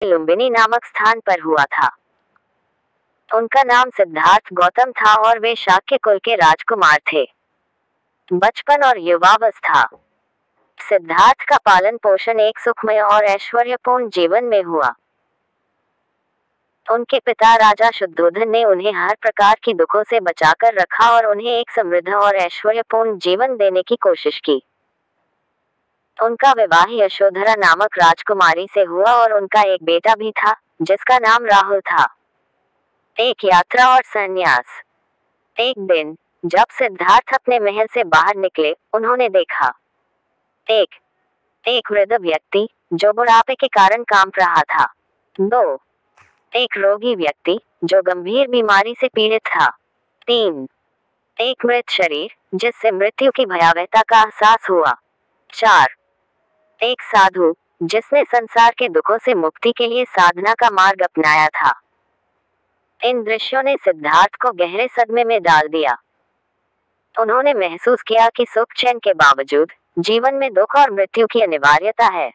लुम्बिनी नामक स्थान पर हुआ था। उनका नाम सिद्धार्थ गौतम था और वे शाक्य कुल के राजकुमार थे। बचपन और युवावस्था। सिद्धार्थ का पालन पोषण एक सुखमय और ऐश्वर्यपूर्ण जीवन में हुआ। उनके पिता राजा शुद्धोधन ने उन्हें हर प्रकार की दुखों से बचाकर रखा और उन्हें एक समृद्ध और ऐश्वर्यपूर्ण जीवन देने की कोशिश की। उनका विवाह यशोधरा नामक राजकुमारी से हुआ और उनका एक बेटा भी था, जिसका नाम राहुल था। एक यात्रा और संन्यास। एक दिन जब सिद्धार्थ अपने महल से बाहर निकले, उन्होंने देखा एक वृद्ध व्यक्ति जो बुढ़ापे के कारण कांप रहा था। 2. एक रोगी व्यक्ति जो गंभीर बीमारी से पीड़ित था। 3. एक मृत शरीर जिससे मृत्यु की भयावहता का एहसास हुआ। 4. एक साधु जिसने संसार के दुखों से मुक्ति के लिए साधना का मार्ग अपनाया था। इन दृश्यों ने सिद्धार्थ को गहरे सदमे में डाल दिया। उन्होंने महसूस किया कि सुख चैन के बावजूद जीवन में दुख और मृत्यु की अनिवार्यता है।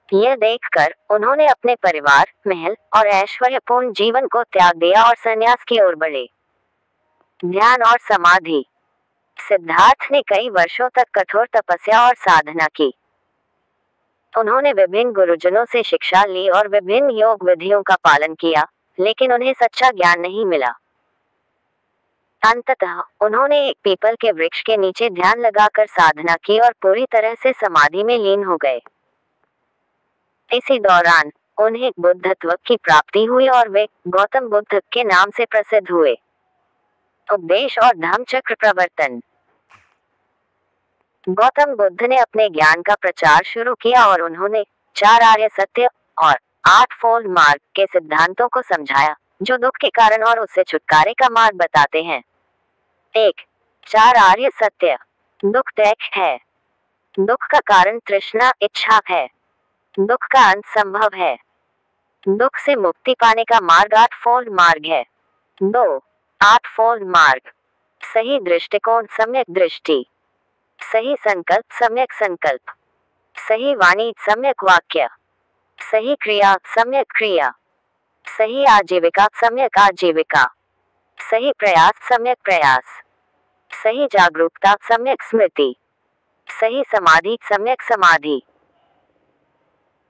यह देखकर उन्होंने अपने परिवार, महल और ऐश्वर्यपूर्ण जीवन को त्याग दिया और संन्यास की ओर बढ़े। ध्यान और समाधि। सिद्धार्थ ने कई वर्षों तक कठोर तपस्या और साधना की। उन्होंने विभिन्न गुरुजनों से शिक्षा ली और विभिन्न योग विधियों का पालन किया, लेकिन उन्हें सच्चा ज्ञान नहीं मिला। अंततः उन्होंने एक पीपल के वृक्ष के नीचे ध्यान लगाकर साधना की और पूरी तरह से समाधि में लीन हो गए। इसी दौरान उन्हें बुद्धत्व की प्राप्ति हुई और वे गौतम बुद्ध के नाम से प्रसिद्ध हुए। उपदेश और धम्म चक्र प्रवर्तन। गौतम बुद्ध ने अपने ज्ञान का प्रचार शुरू किया और उन्होंने 4 आर्य सत्य और 8 फोल्ड मार्ग के सिद्धांतों को समझाया, जो दुख के कारण और उससे छुटकारे का मार्ग बताते हैं। 1. 4 आर्य सत्य। दुख दैहिक है। दुख का कारण तृष्णा, इच्छा है। दुख का अंत संभव है। दुख से मुक्ति पाने का मार्ग 8 फोल्ड मार्ग है। 2. 8 फोल्ड मार्ग। सही दृष्टिकोण, सम्यक दृष्टि। सही संकल्प, सम्यक संकल्प। सही वाणी, सम्यक वाक्य। सही क्रिया, सम्यक क्रिया। सही आजीविका, सम्यक आजीविका। सही प्रयास, सम्यक प्रयास। सही जागरूकता, सम्यक स्मृति। सही समाधि, सम्यक समाधि।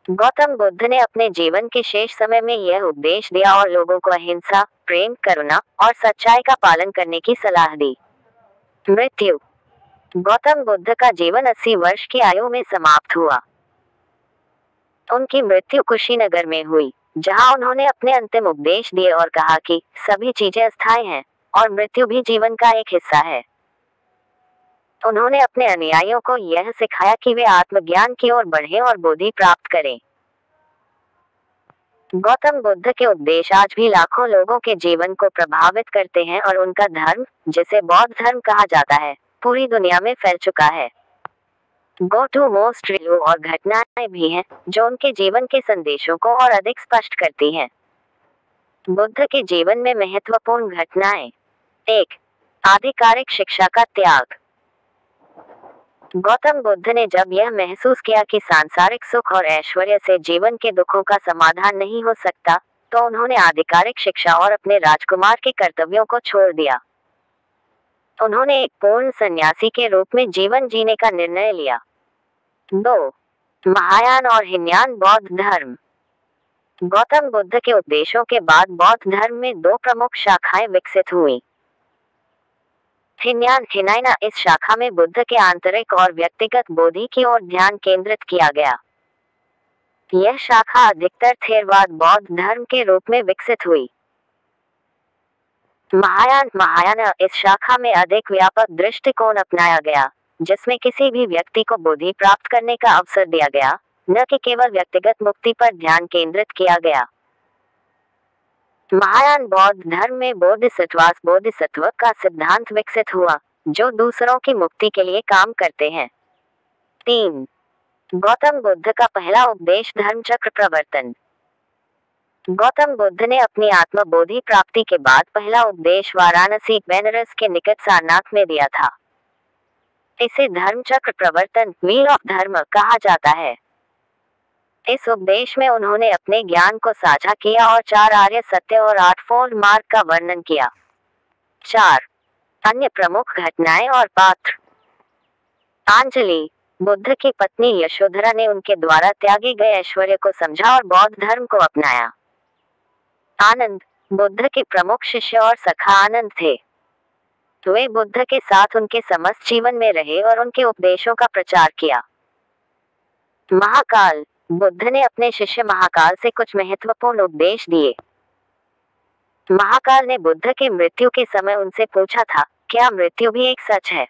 गौतम बुद्ध ने अपने जीवन के शेष समय में यह उपदेश दिया और लोगों को अहिंसा, प्रेम, करुणा और सच्चाई का पालन करने की सलाह दी। मृत्यु। गौतम बुद्ध का जीवन 80 वर्ष की आयु में समाप्त हुआ। उनकी मृत्यु कुशीनगर में हुई, जहां उन्होंने अपने अंतिम उपदेश दिए और कहा कि सभी चीजें अस्थायी हैं और मृत्यु भी जीवन का एक हिस्सा है। उन्होंने अपने अनुयायियों को यह सिखाया कि वे आत्मज्ञान की ओर बढ़ें और बोधि प्राप्त करें। गौतम बुद्ध के उपदेश आज भी लाखों लोगों के जीवन को प्रभावित करते हैं और उनका धर्म, जिसे बौद्ध धर्म कहा जाता है, पूरी दुनिया में फैल चुका है। गो टू मोस्ट रिव्यू और घटनाएं भी हैं जो उनके जीवन के संदेशों को और अधिक स्पष्ट करती हैं। बुद्ध के जीवन में महत्वपूर्ण घटनाएं। 1. आधिकारिक शिक्षा का त्याग। गौतम बुद्ध ने जब यह महसूस किया कि सांसारिक सुख और ऐश्वर्य से जीवन के दुखों का समाधान नहीं हो सकता, तो उन्होंने आधिकारिक शिक्षा और अपने राजकुमार के कर्तव्यों को छोड़ दिया। उन्होंने एक पूर्ण सन्यासी के रूप में जीवन जीने का निर्णय लिया। 2. महायान और हीनयान बौद्ध धर्म। गौतम बुद्ध के उपदेशों के बाद बौद्ध धर्म में 2 प्रमुख शाखाएं विकसित हुई। हीनयान हिनायना, इस शाखा में बुद्ध के आंतरिक और व्यक्तिगत बोधि की ओर ध्यान केंद्रित किया गया। यह शाखा अधिकतर थेरवाद बौद्ध धर्म के रूप में विकसित हुई। महायान, इस शाखा में अधिक व्यापक दृष्टिकोण अपनाया गया, जिसमें किसी भी व्यक्ति को बोधि प्राप्त करने का अवसर दिया गया, न कि केवल व्यक्तिगत मुक्ति पर ध्यान केंद्रित किया गया। महायान बौद्ध धर्म में बोधिसत्व का सिद्धांत विकसित हुआ, जो दूसरों की मुक्ति के लिए काम करते हैं। 3. गौतम बुद्ध का पहला उपदेश, धर्म चक्र प्रवर्तन। गौतम बुद्ध ने अपनी आत्मबोधि प्राप्ति के बाद पहला उपदेश वाराणसी, बेनारस के निकट सारनाथ में दिया था। इसे धर्म चक्र प्रवर्तन, व्हील ऑफ धर्म कहा जाता है। इस उपदेश में उन्होंने अपने ज्ञान को साझा किया और 4 आर्य सत्य और 8 फोल्ड मार्ग का वर्णन किया। 4 अन्य प्रमुख घटनाएं और पात्र। पांचली, बुद्ध की पत्नी यशोधरा ने उनके द्वारा त्यागे गए ऐश्वर्य को समझा और बौद्ध धर्म को अपनाया। आनंद, बुद्ध के प्रमुख शिष्य और सखा आनंद थे। वे बुद्ध के साथ उनके समस्त जीवन में रहे और उनके उपदेशों का प्रचार किया। महाकाल, बुद्ध ने अपने शिष्य महाकाल से कुछ महत्वपूर्ण उपदेश दिए। महाकाल ने बुद्ध के मृत्यु के समय उनसे पूछा था, क्या मृत्यु भी एक सच है?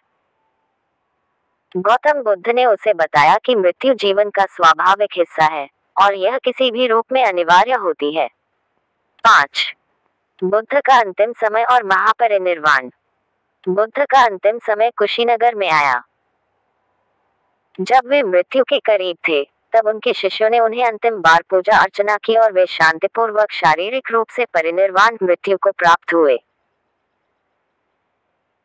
गौतम बुद्ध ने उसे बताया कि मृत्यु जीवन का स्वाभाविक हिस्सा है और यह किसी भी रूप में अनिवार्य होती है। 5 बुद्ध का अंतिम समय और महापरिनिर्वाण। बुद्ध का अंतिम समय कुशीनगर में आया। जब वे मृत्यु के करीब थे, तब उनके शिष्यों ने उन्हें अंतिम बार पूजा अर्चना की और वे शांतिपूर्वक शारीरिक रूप से परिनिर्वाण मृत्यु को प्राप्त हुए।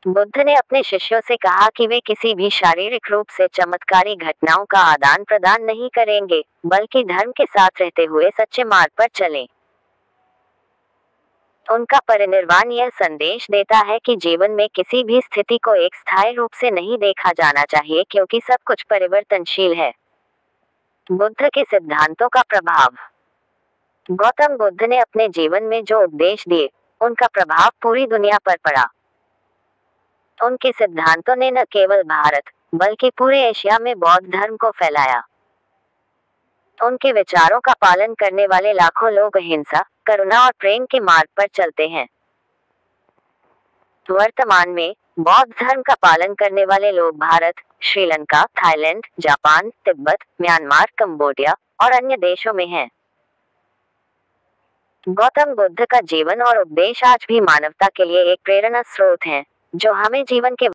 बुद्ध ने अपने शिष्यों से कहा कि वे किसी भी शारीरिक रूप से चमत्कारी घटनाओं का आदान प्रदान नहीं करेंगे, बल्कि धर्म के साथ रहते हुए सच्चे मार्ग पर चलें। उनका परिनिर्वाण यह संदेश देता है कि जीवन में किसी भी स्थिति को एक स्थायी रूप से नहीं देखा जाना चाहिए, क्योंकि सब कुछ परिवर्तनशील है। बुद्ध के सिद्धांतों का प्रभाव। गौतम बुद्ध ने अपने जीवन में जो उपदेश दिए, उनका प्रभाव पूरी दुनिया पर पड़ा। उनके सिद्धांतों ने न केवल भारत, बल्कि पूरे एशिया में बौद्ध धर्म को फैलाया। उनके विचारों का पालन करने वाले लाखों लोग अहिंसा, करुणा और प्रेम के मार्ग पर चलते हैं। वर्तमान में बौद्ध धर्म का पालन करने वाले लोग Bharat, Sri Lanka, Thailand, Japan, Tibet, Myanmar, Cambodia और अन्य देशों में हैं। गौतम बुद्ध का जीवन और उपदेश आज भी मानवता के लिए एक प्रेरणा स्रोत हैं, जो हमें जीवन के